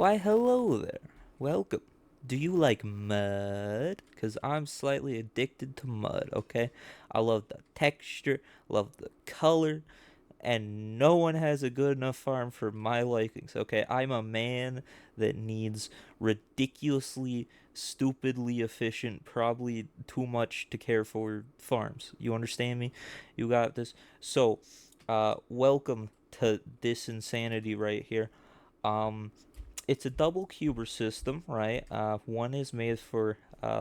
Why, hello there. Welcome. Do you like mud? Because I'm slightly addicted to mud, okay? I love the texture, love the color, and no one has a good enough farm for my likings, okay? I'm a man that needs ridiculously, stupidly efficient, probably too much to care for farms. You understand me? You got this? So, welcome to this insanity right here. Um, it's a double cuber system, right? One is made for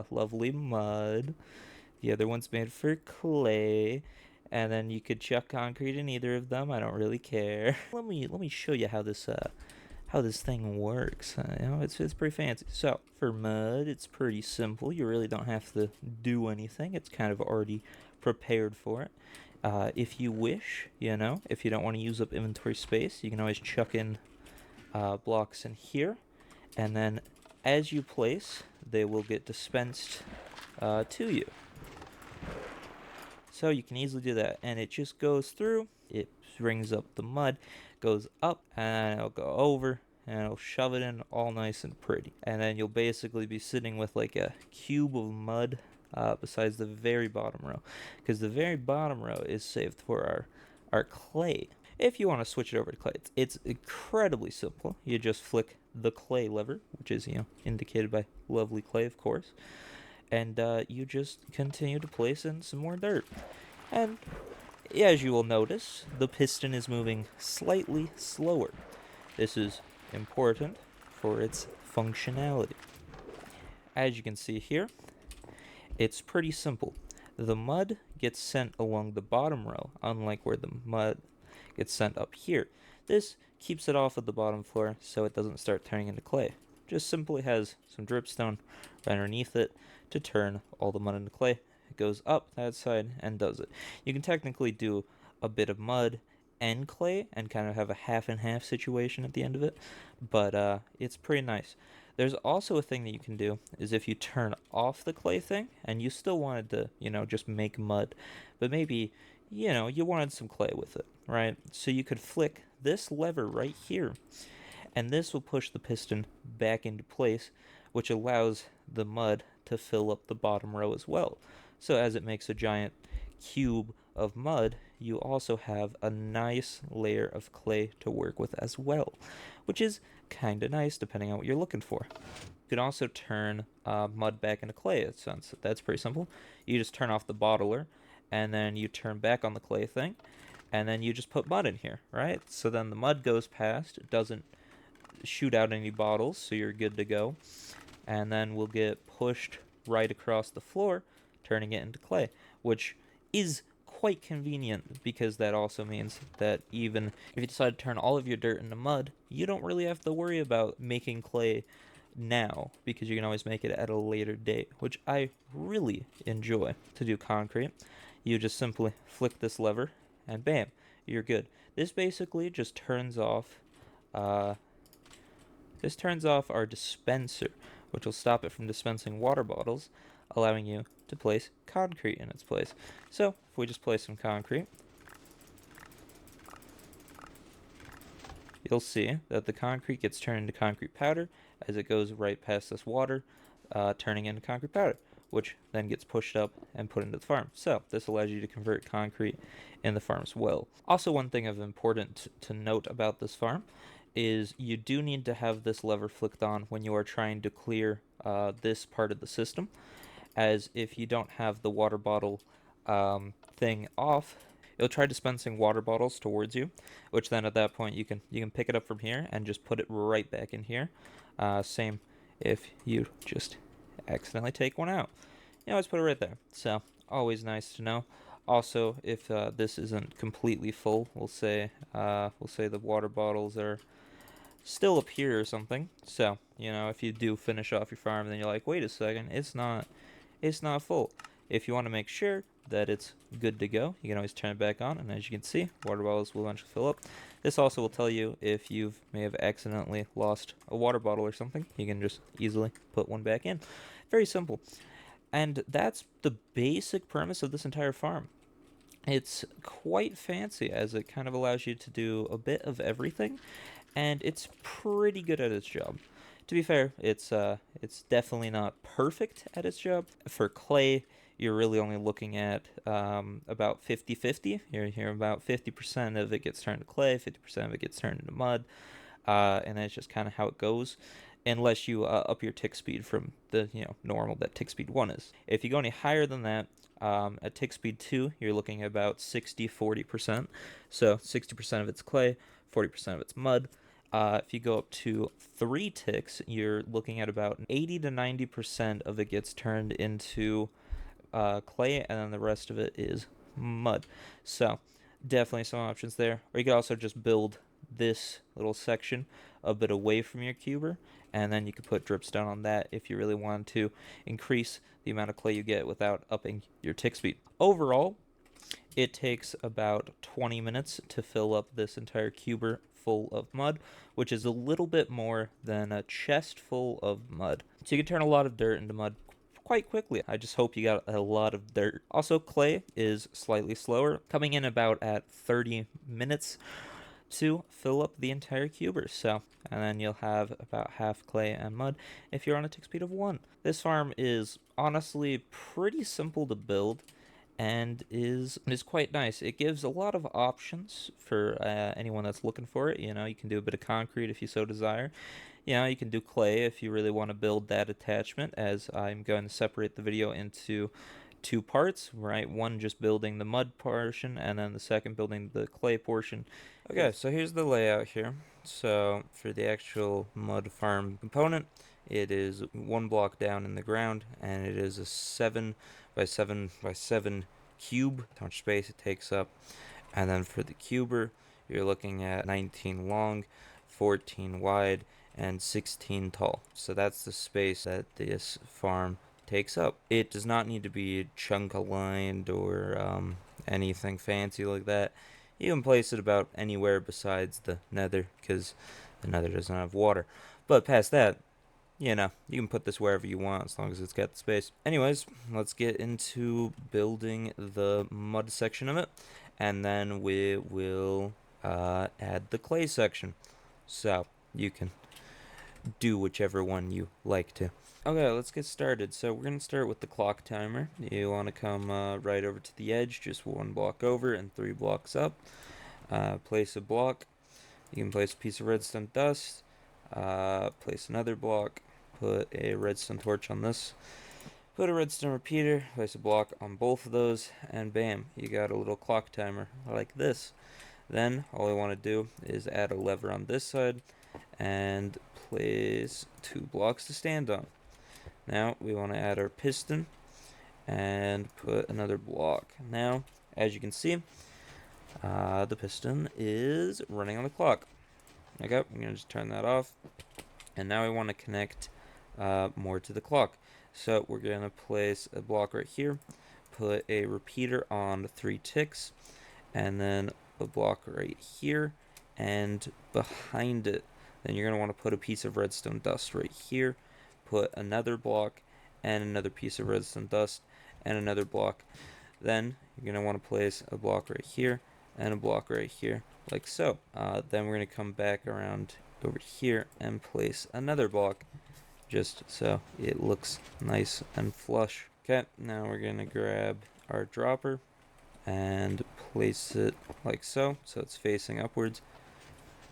lovely mud. The other one's made for clay. And then you could chuck concrete in either of them. I don't really care. Let me show you how this thing works. It's pretty fancy. So for mud, it's pretty simple. You really don't have to do anything. It's kind of already prepared for it. If you wish, if you don't want to use up inventory space, you can always chuck in blocks in here, and then as you place, they will get dispensed to you. So you can easily do that, and it just goes through. It brings up the mud, goes up, and it'll go over, and it'll shove it in all nice and pretty. And then you'll basically be sitting with like a cube of mud besides the very bottom row, because the very bottom row is saved for our clay. If you want to switch it over to clay, it's incredibly simple. You just flick the clay lever, which is indicated by lovely clay, of course, and you just continue to place in some more dirt. And as you will notice, the piston is moving slightly slower. This is important for its functionality. As you can see here, it's pretty simple. The mud gets sent along the bottom row, unlike where the mud gets sent up here. This keeps it off of the bottom floor so it doesn't start turning into clay. Just simply has some dripstone right underneath it to turn all the mud into clay. It goes up that side and does it. You can technically do a bit of mud and clay and kind of have a half and half situation at the end of it, but it's pretty nice. There's also a thing that you can do is if you turn off the clay thing and you still wanted to, just make mud, but maybe, you wanted some clay with it, right? So you could flick this lever right here, and this will push the piston back into place, which allows the mud to fill up the bottom row as well. So as it makes a giant cube of mud, you also have a nice layer of clay to work with as well, which is kind of nice depending on what you're looking for. You can also turn mud back into clay. That's pretty simple. You just turn off the bottler, and then you turn back on the clay thing, and then you just put mud in here, right? So then the mud goes past, it doesn't shoot out any bottles, so you're good to go. And then we'll get pushed right across the floor, turning it into clay, which is quite convenient because that also means that even if you decide to turn all of your dirt into mud, you don't really have to worry about making clay now because you can always make it at a later date, which I really enjoy. To do concrete, you just simply flick this lever and bam, you're good. This basically just turns off uh, our dispenser, which will stop it from dispensing water bottles, allowing you to place concrete in its place. So, if we just place some concrete, you'll see that the concrete gets turned into concrete powder as it goes right past this water, turning into concrete powder, which then gets pushed up and put into the farm. So, this allows you to convert concrete in the farm as well. Also, one thing of important to note about this farm is you do need to have this lever flicked on when you are trying to clear this part of the system, as if you don't have the water bottle thing off, it'll try dispensing water bottles towards you, which then at that point you can pick it up from here and just put it right back in here. Same if you just accidentally take one out. You always put it right there. So always nice to know. Also, if this isn't completely full, we'll say the water bottles are still up here or something. So, if you do finish off your farm, then you're like, wait a second, it's not full. If you want to make sure that it's good to go, you can always turn it back on, and as you can see, water bottles will eventually fill up. This also will tell you if you may have accidentally lost a water bottle or something. You can just easily put one back in. Very simple. And that's the basic premise of this entire farm. It's quite fancy as it kind of allows you to do a bit of everything, and it's pretty good at its job. To be fair, it's definitely not perfect at its job. For clay, you're really only looking at about 50-50. You're about 50% of it gets turned to clay, 50% of it gets turned into mud, and that's just kind of how it goes. Unless you up your tick speed from the normal that tick speed 1 is. If you go any higher than that, at tick speed 2, you're looking at about 60-40%. So 60% of it's clay, 40% of it's mud. If you go up to 3 ticks, you're looking at about 80-90% of it gets turned into clay, and then the rest of it is mud. So definitely some options there. Or you could also just build this little section a bit away from your cuber, and then you could put dripstone on that if you really want to increase the amount of clay you get without upping your tick speed. Overall, it takes about 20 minutes to fill up this entire cuber full of mud, which is a little bit more than a chest full of mud. So you can turn a lot of dirt into mud quite quickly. I just hope you got a lot of dirt. Also, clay is slightly slower, coming in about at 30 minutes to fill up the entire cuber. So, and then you'll have about half clay and mud if you're on a tick speed of 1. This farm is honestly pretty simple to build and is quite nice. It gives a lot of options for anyone that's looking for it. You can do a bit of concrete if you so desire. You can do clay if you really want to build that attachment, as I'm going to separate the video into 2 parts, right? One just building the mud portion, and then the second building the clay portion. Okay, so here's the layout here. So for the actual mud farm component, it is 1 block down in the ground, and it is a 7 by 7 by 7 cube. How much space it takes up. And then for the cuber, you're looking at 19 long, 14 wide, and 16 tall. So that's the space that this farm takes up. It does not need to be chunk aligned or anything fancy like that. You can place it about anywhere besides the nether, because the nether doesn't have water. But past that, you can put this wherever you want as long as it's got the space. Anyways, let's get into building the mud section of it, and then we will add the clay section. So you can do whichever one you like to. Okay, let's get started. So we're going to start with the clock timer. You want to come right over to the edge, just 1 block over and 3 blocks up. Place a block. You can place a piece of redstone dust. Place another block. Put a redstone torch on this. Put a redstone repeater. Place a block on both of those. And bam, you got a little clock timer like this. Then all we want to do is add a lever on this side and place 2 blocks to stand on. Now we want to add our piston and put another block. Now, as you can see, the piston is running on the clock. Okay, I'm going to just turn that off. And now we want to connect more to the clock. So we're going to place a block right here, put a repeater on 3 ticks, and then a block right here, and behind it, then you're going to want to put a piece of redstone dust right here, put another block, and another piece of redstone dust, and another block. Then you're going to want to place a block right here, and a block right here, like so. Then we're going to come back around over here and place another block, just so it looks nice and flush. Okay, now we're going to grab our dropper and place it like so it's facing upwards.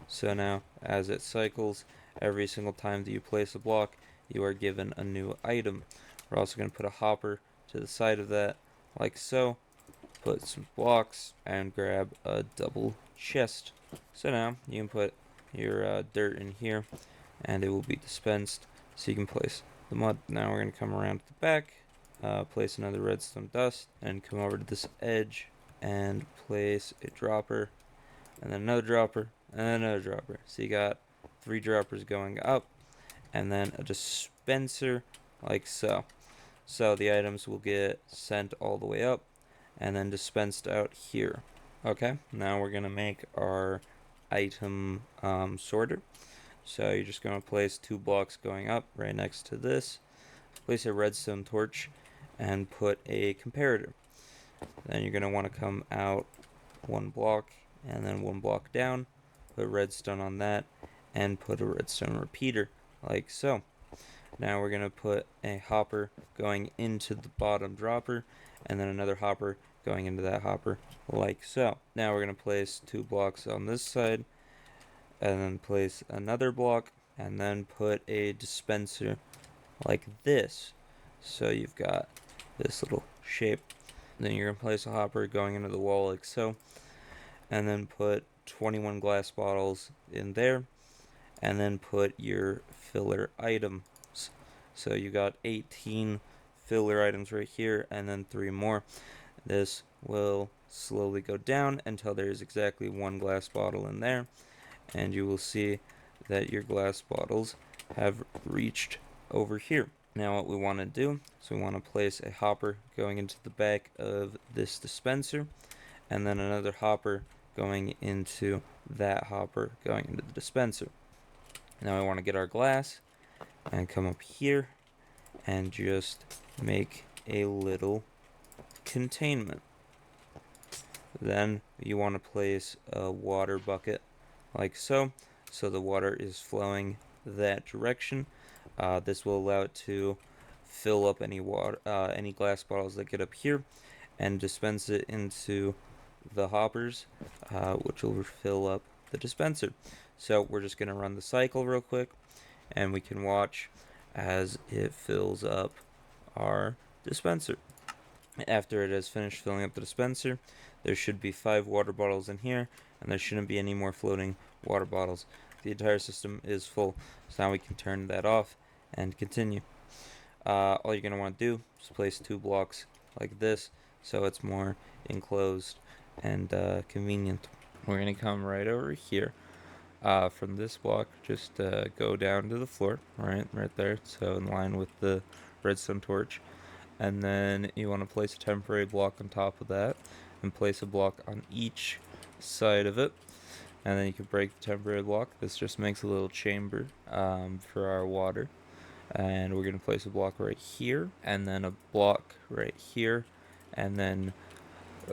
So now, as it cycles, every single time that you place a block, you are given a new item. We're also going to put a hopper to the side of that, like so. Put some blocks and grab a double chest. So now, you can put your dirt in here, and it will be dispensed, so you can place the mud. Now we're going to come around to the back, place another redstone dust, and come over to this edge, and place a dropper, and then another dropper, and another dropper. So you got 3 droppers going up, and then a dispenser like so. So the items will get sent all the way up and then dispensed out here. Okay, now we're gonna make our item sorter. So you're just gonna place 2 blocks going up right next to this, place a redstone torch, and put a comparator. Then you're gonna want to come out 1 block and then 1 block down, put redstone on that, and put a redstone repeater, like so. Now we're going to put a hopper going into the bottom dropper, and then another hopper going into that hopper, like so. Now we're going to place 2 blocks on this side, and then place another block, and then put a dispenser like this. So you've got this little shape. Then you're going to place a hopper going into the wall like so, and then put 21 glass bottles in there, and then put your filler items. So you got 18 filler items right here, and then 3 more. This will slowly go down until there is exactly 1 glass bottle in there, and you will see that your glass bottles have reached over here. Now what we want to do is we want to place a hopper going into the back of this dispenser, and then another hopper going into that hopper going into the dispenser. Now we want to get our glass and come up here and just make a little containment. Then you want to place a water bucket like so the water is flowing that direction. This will allow it to fill up any glass bottles that get up here, and dispense it into the hoppers, which will fill up the dispenser. So we're just going to run the cycle real quick, and we can watch as it fills up our dispenser. After it has finished filling up the dispenser, there should be 5 water bottles in here, and there shouldn't be any more floating water bottles. The entire system is full, so now we can turn that off and continue. All you're going to want to do is place 2 blocks like this, so it's more enclosed and convenient. We're going to come right over here. From this block, just go down to the floor, right there, so in line with the redstone torch. And then you want to place a temporary block on top of that, and place a block on each side of it. And then you can break the temporary block. This just makes a little chamber for our water. And we're going to place a block right here, and then a block right here, and then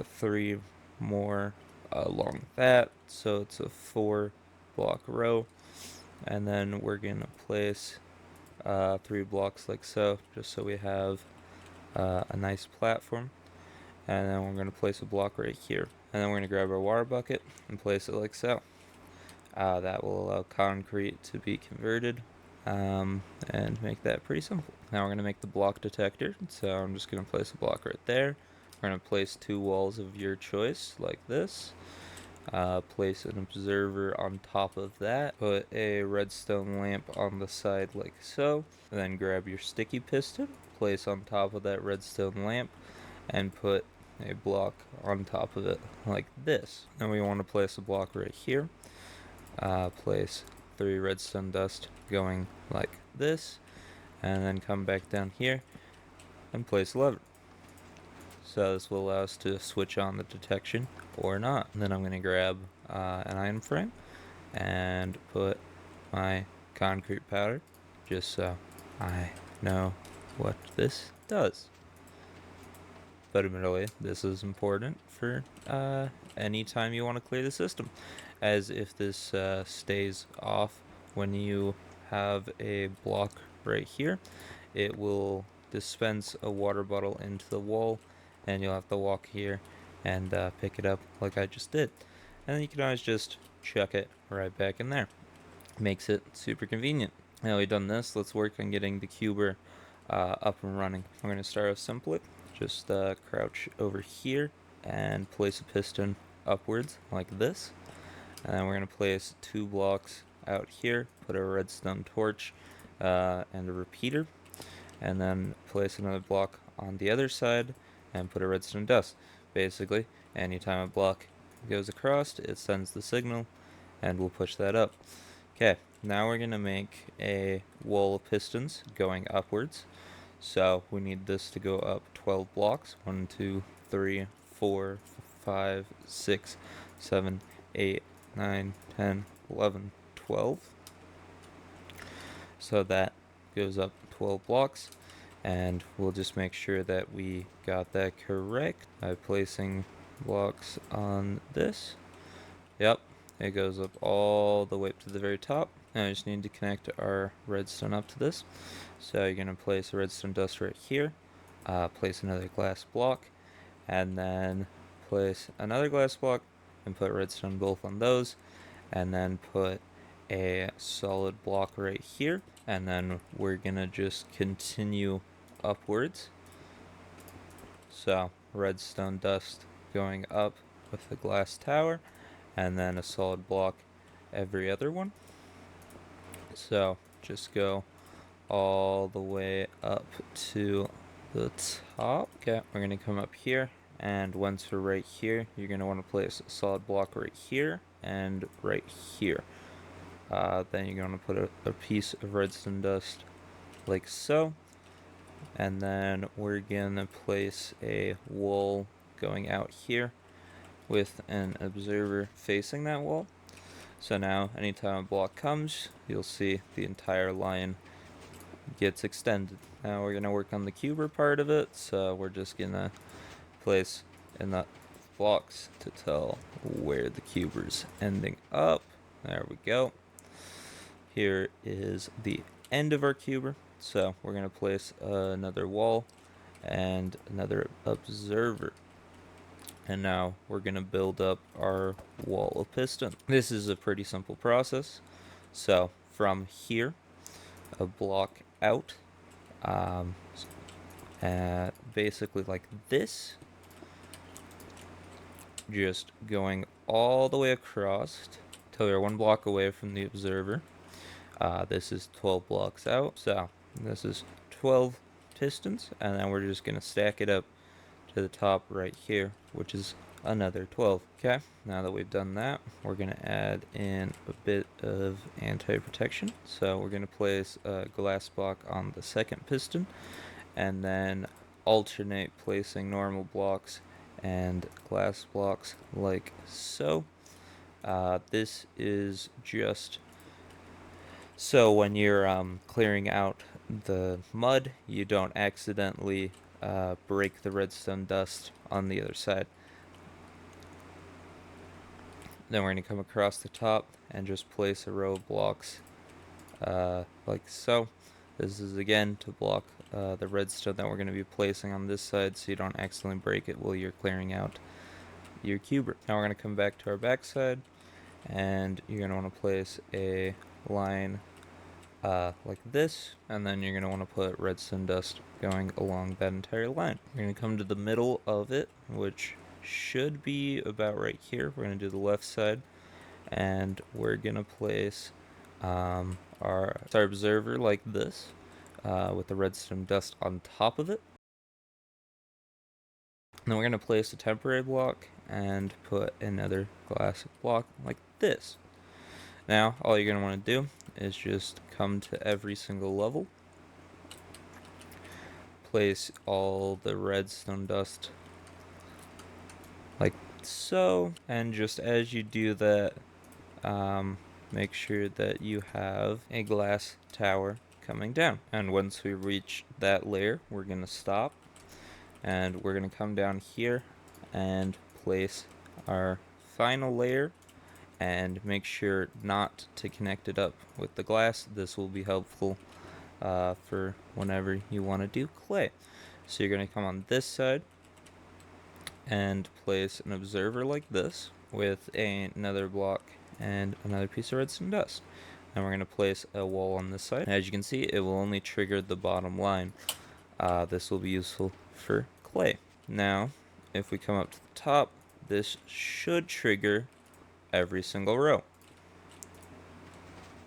3 more along that. So it's a 4 block row. And then we're going to place 3 blocks like so, just so we have a nice platform. And then we're going to place a block right here, and then we're going to grab our water bucket and place it like so. That will allow concrete to be converted, and make that pretty simple. Now we're going to make the block detector, so I'm just going to place a block right there. We're going to place 2 walls of your choice like this. Place an observer on top of that, put a redstone lamp on the side like so, and then grab your sticky piston, place on top of that redstone lamp, and put a block on top of it like this. Then we want to place a block right here, place 3 redstone dust going like this, and then come back down here and place a lever. So this will allow us to switch on the detection or not. And then I'm going to grab an iron frame and put my concrete powder, just so I know what this does. But admittedly, this is important for any time you want to clear the system, as if this stays off when you have a block right here, it will dispense a water bottle into the wall, and you'll have to walk here and pick it up like I just did. And then you can always just chuck it right back in there. Makes it super convenient. Now we've done this, let's work on getting the cuber up and running. I'm going to start off simply. Just crouch over here and place a piston upwards like this. And then we're going to place 2 blocks out here, put a redstone torch and a repeater, and then place another block on the other side and put a redstone dust. Basically, anytime a block goes across, it sends the signal, and we'll push that up. Okay, now we're going to make a wall of pistons going upwards. So we need this to go up 12 blocks. 1, 2, 3, 4, 5, 6, 7, 8, 9, 10, 11, 12. So that goes up 12 blocks. And we'll just make sure that we got that correct by placing blocks on this. Yep, it goes up all the way up to the very top. Now we just need to connect our redstone up to this. So you're going to place a redstone dust right here, place another glass block, and then place another glass block and put redstone both on those, and then put a solid block right here, and then we're going to just continue upwards. So redstone dust going up with the glass tower, and then a solid block every other one. So just go all the way up to the top. Okay, we're going to come up here, and once we're right here, you're going to want to place a solid block right here and right here. Then you're going to put a piece of redstone dust like so, and then we're going to place a wall going out here with an observer facing that wall. So now anytime a block comes, you'll see the entire line gets extended. Now we're going to work on the cuber part of it, so we're just going to place enough blocks to tell where the cuber's ending up. There we go. Here is the end of our cuber, so we're going to place another wall and another observer. And now we're going to build up our wall of piston. This is a pretty simple process. So from here, a block out, basically like this, just going all the way across till you're one block away from the observer. This is 12 blocks out, so this is 12 pistons, and then we're just going to stack it up to the top right here, which is another 12. Okay, now that we've done that, we're going to add in a bit of anti-protection. So we're going to place a glass block on the second piston, and then alternate placing normal blocks and glass blocks like so. This is just so when you're clearing out the mud, you don't accidentally break the redstone dust on the other side. Then we're going to come across the top and just place a row of blocks like so. This is again to block the redstone that we're going to be placing on this side, so you don't accidentally break it while you're clearing out your cuber. Now we're going to come back to our back side, and you're going to want to place a line like this, and then you're going to want to put redstone dust going along that entire line. We're going to come to the middle of it, which should be about right here. We're going to do the left side, and we're going to place our observer like this, with the redstone dust on top of it. And then we're going to place a temporary block and put another glass block like this. Now, all you're going to want to do is just come to every single level, place all the redstone dust like so, and just as you do that, make sure that you have a glass tower coming down. And once we reach that layer, we're going to stop, and we're going to come down here and place our final layer, and make sure not to connect it up with the glass. This will be helpful for whenever you want to do clay. So you're going to come on this side and place an observer like this with another block and another piece of redstone dust. And we're going to place a wall on this side. As you can see, it will only trigger the bottom line. This will be useful for clay. Now, if we come up to the top, this should trigger every single row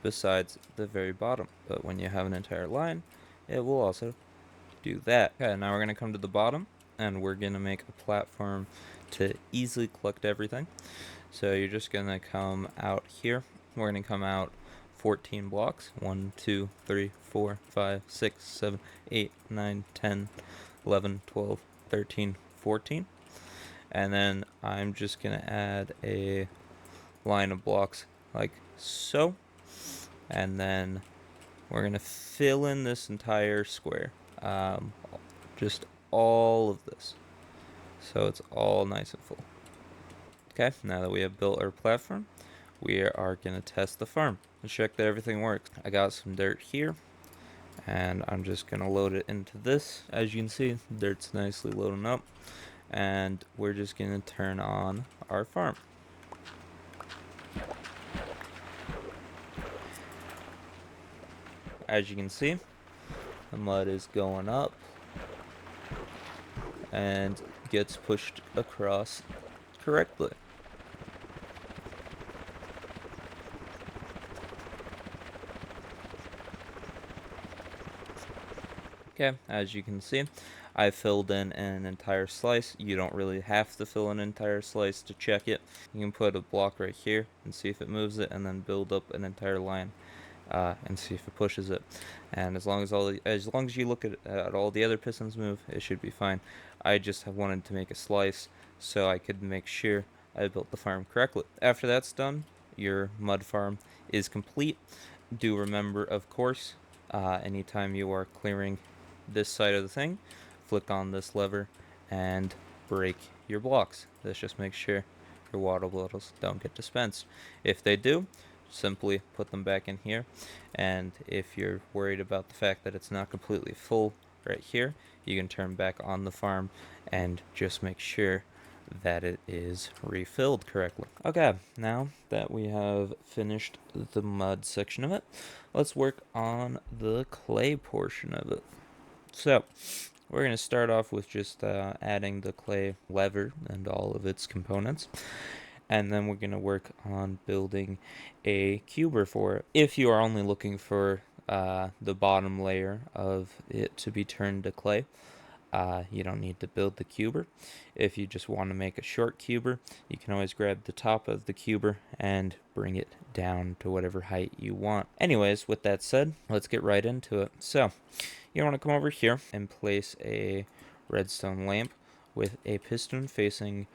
besides the very bottom. But when you have an entire line, it will also do that. Okay, now we're going to come to the bottom, and we're going to make a platform to easily collect everything. So you're just going to come out here. We're going to come out 14 blocks. 1, 2, 3, 4, 5, 6, 7, 8, 9, 10, 11, 12, 13, 14. And then I'm just going to add a line of blocks like so. And then we're going to fill in this entire square. Just all of this. So it's all nice and full. Okay, now that we have built our platform, we are going to test the farm. to check that everything works. I got some dirt here, and I'm just gonna load it into this. As you can see, dirt's nicely loading up, and we're just gonna turn on our farm. As you can see, the mud is going up and gets pushed across correctly. Okay, as you can see, I filled in an entire slice. You don't really have to fill an entire slice to check it. You can put a block right here and see if it moves it, and then build up an entire line and see if it pushes it. And as long as you look at all the other pistons move, it should be fine. I just wanted to make a slice so I could make sure I built the farm correctly. After that's done, your mud farm is complete. Do remember, of course, anytime you are clearing this side of the thing, flick on this lever and break your blocks. This just makes sure your water bottles don't get dispensed. If they do, simply put them back in here. And if you're worried about the fact that it's not completely full right here, you can turn back on the farm and just make sure that it is refilled correctly. Okay, now that we have finished the mud section of it, let's work on the clay portion of it. So, we're going to start off with just adding the clay lever and all of its components. And then we're going to work on building a cuber for it. If you are only looking for the bottom layer of it to be turned to clay, you don't need to build the cuber. If you just want to make a short cuber, you can always grab the top of the cuber and bring it down to whatever height you want. Anyways, with that said, let's get right into it. So, you want to come over here and place a redstone lamp with a piston facing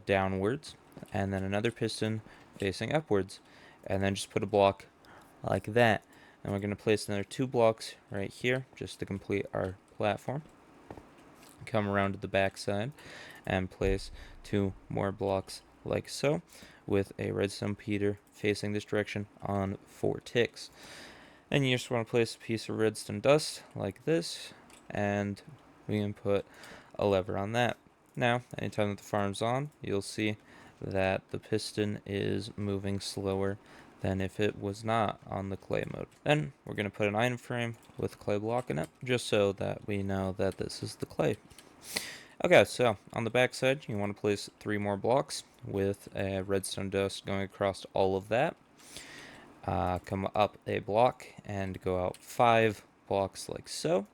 downwards, and then another piston facing upwards, and then just put a block like that. And we're going to place another 2 blocks right here just to complete our platform. Come around to the back side and place 2 more blocks like so, with a redstone repeater facing this direction on 4 ticks. Then you just want to place a piece of redstone dust like this, and we can put a lever on that. Now, anytime that the farm's on, you'll see that the piston is moving slower than if it was not on the clay mode. Then we're going to put an item frame with a clay block in it, just so that we know that this is the clay. Okay, so on the back side, you want to place 3 more blocks with a redstone dust going across all of that. Come up a block and go out 5 blocks like so,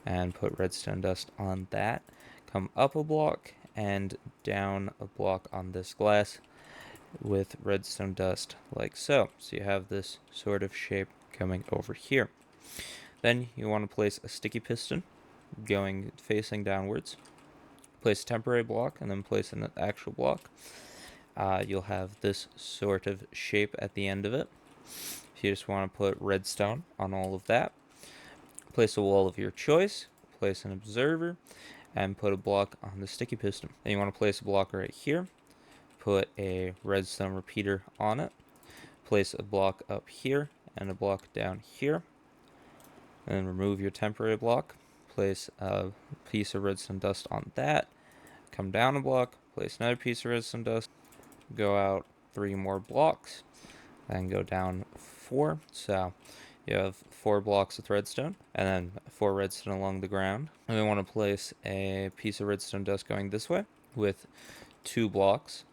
and put redstone dust on that. Come up a block and down a block on this glass with redstone dust like so. So you have this sort of shape coming over here. Then you want to place a sticky piston going facing downwards. Place a temporary block and then place an actual block. You'll have this sort of shape at the end of it. If you just want to put redstone on all of that, place a wall of your choice, place an observer, and put a block on the sticky piston. Then you want to place a block right here, put a redstone repeater on it, place a block up here and a block down here, and then remove your temporary block, place a piece of redstone dust on that, come down a block, place another piece of redstone dust, go out 3 more blocks, and go down 4. So you have 4 blocks with redstone, and then 4 redstone along the ground. And we want to place a piece of redstone dust going this way with 2 blocks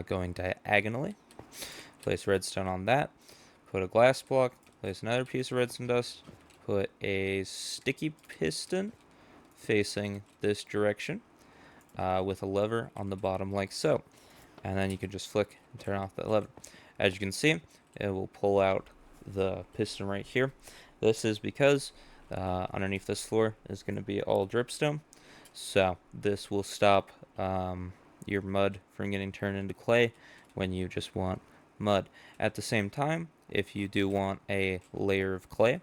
going diagonally. Place redstone on that, put a glass block, place another piece of redstone dust, put a sticky piston facing this direction with a lever on the bottom like so. And then you can just flick and turn off that lever. As you can see, it will pull out the piston right here. This is because underneath this floor is going to be all dripstone, so this will stop your mud from getting turned into clay when you just want mud. At the same time, if you do want a layer of clay,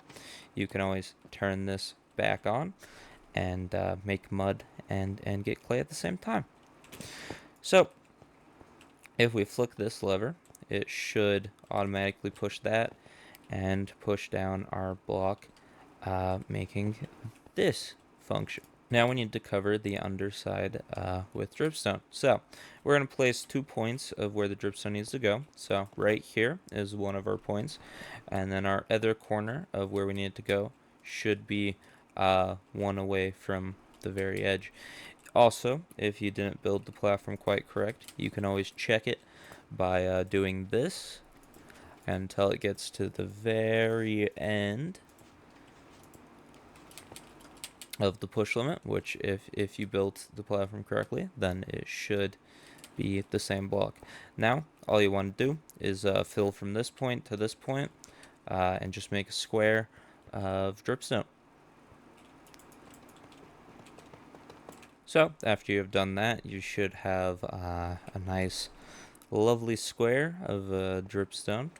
you can always turn this back on and make mud and get clay at the same time. So if we flick this lever, it should automatically push that and push down our block, making this function. Now we need to cover the underside with dripstone. So we're going to place 2 points of where the dripstone needs to go. So right here is one of our points, and then our other corner of where we need it to go should be one away from the very edge. Also, if you didn't build the platform quite correct, you can always check it by doing this until it gets to the very end of the push limit, which if you built the platform correctly, then it should be the same block. Now, all you want to do is fill from this point to this point, and just make a square of dripstone. So, after you have done that, you should have a nice, lovely square of dripstone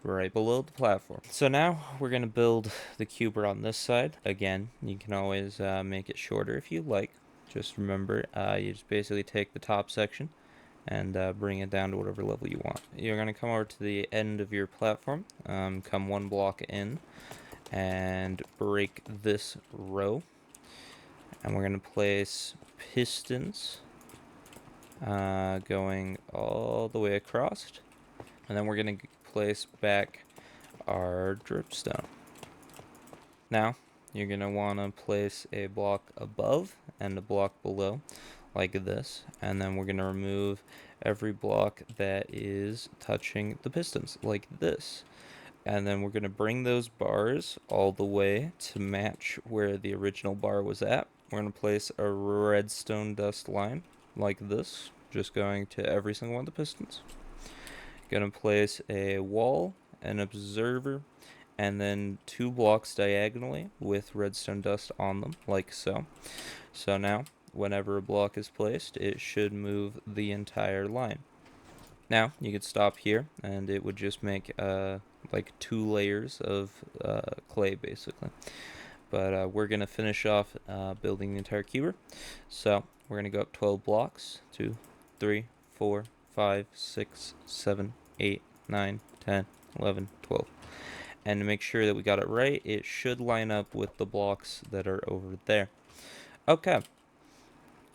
right below the platform. So now we're going to build the cuber on this side. Again, you can always make it shorter if you like. Just remember, you just basically take the top section and bring it down to whatever level you want. You're going to come over to the end of your platform, come 1 block in, and break this row. And we're going to place pistons going all the way across. And then we're going to place back our dripstone. Now, you're going to want to place a block above and a block below, like this. And then we're going to remove every block that is touching the pistons, like this. And then we're going to bring those bars all the way to match where the original bar was at. We're going to place a redstone dust line, like this, just going to every single one of the pistons. Gonna place a wall, an observer, and then 2 blocks diagonally with redstone dust on them, like so. So now, whenever a block is placed, it should move the entire line. Now, you could stop here, and it would just make like 2 layers of clay, basically. But we're gonna finish off building the entire cuber. So we're gonna go up 12 blocks, 2, 3, 4, 5, 6, 7, 8, 9, 10, 11, 12. And to make sure that we got it right, it should line up with the blocks that are over there. Okay.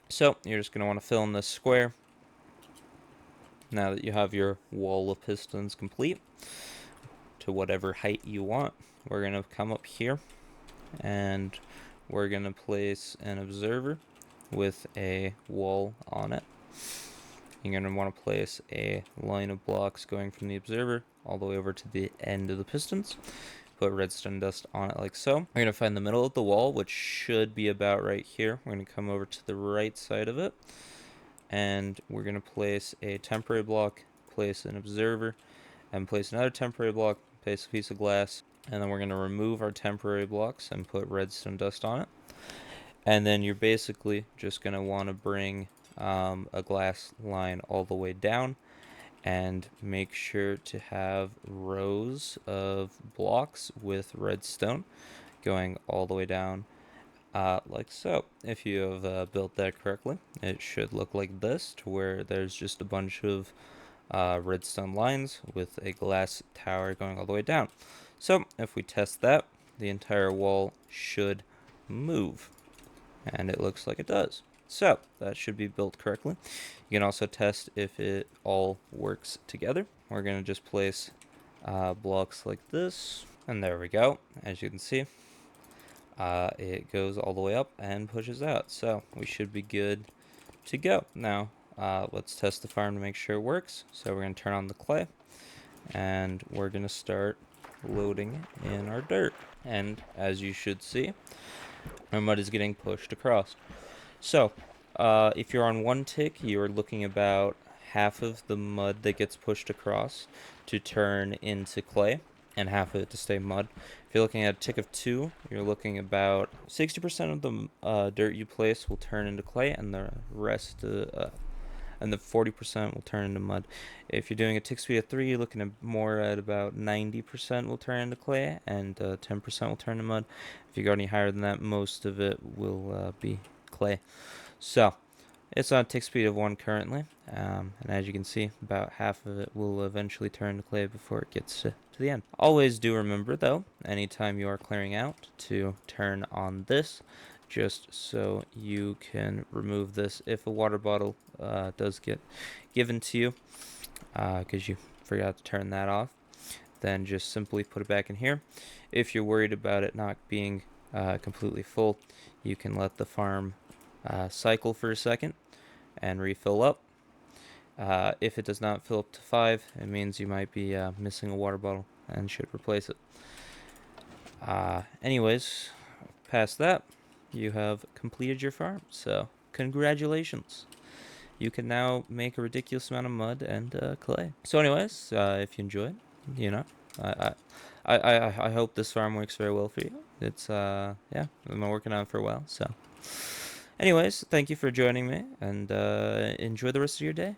So you're just going to want to fill in this square. Now that you have your wall of pistons complete to whatever height you want, we're going to come up here and we're going to place an observer with a wall on it. You're going to want to place a line of blocks going from the observer all the way over to the end of the pistons. Put redstone dust on it like so. We're going to find the middle of the wall, which should be about right here. We're going to come over to the right side of it. And we're going to place a temporary block, place an observer, and place another temporary block, place a piece of glass. And then we're going to remove our temporary blocks and put redstone dust on it. And then you're basically just going to want to bring a glass line all the way down and make sure to have rows of blocks with redstone going all the way down like so. If you have built that correctly, it should look like this, to where there's just a bunch of redstone lines with a glass tower going all the way down. So if we test that, the entire wall should move, and it looks like it does. So that should be built correctly. You can also test if it all works together. We're going to just place blocks like this, and there we go. As you can see, it goes all the way up and pushes out. So we should be good to go. Now let's test the farm to make sure it works. So we're going to turn on the clay, and we're going to start loading in our dirt. And as you should see, our mud is getting pushed across. So, if you're on 1 tick, you're looking about half of the mud that gets pushed across to turn into clay, and half of it to stay mud. If you're looking at a tick of 2, you're looking about 60% of the dirt you place will turn into clay, and the rest, and the 40% will turn into mud. If you're doing a tick speed of 3, you're looking at more at about 90% will turn into clay, and 10% will turn to mud. If you go any higher than that, most of it will be clay. So It's on a tick speed of 1 currently, and as you can see, about half of it will eventually turn to clay before it gets to the end. Always do remember, though, anytime you are clearing out, to turn on this, just so you can remove this if a water bottle does get given to you, because you forgot to turn that off. Then just simply put it back in here. If you're worried about it not being completely full, you can let the farm cycle for a second and refill up. If it does not fill up to 5, it means you might be missing a water bottle and should replace it. Anyways, past that, you have completed your farm, so congratulations. You can now make a ridiculous amount of mud and clay. So anyways, if you enjoyed, you know, I, I hope this farm works very well for you. It's, yeah, I've been working on it for a while, so. Anyways, thank you for joining me, and enjoy the rest of your day.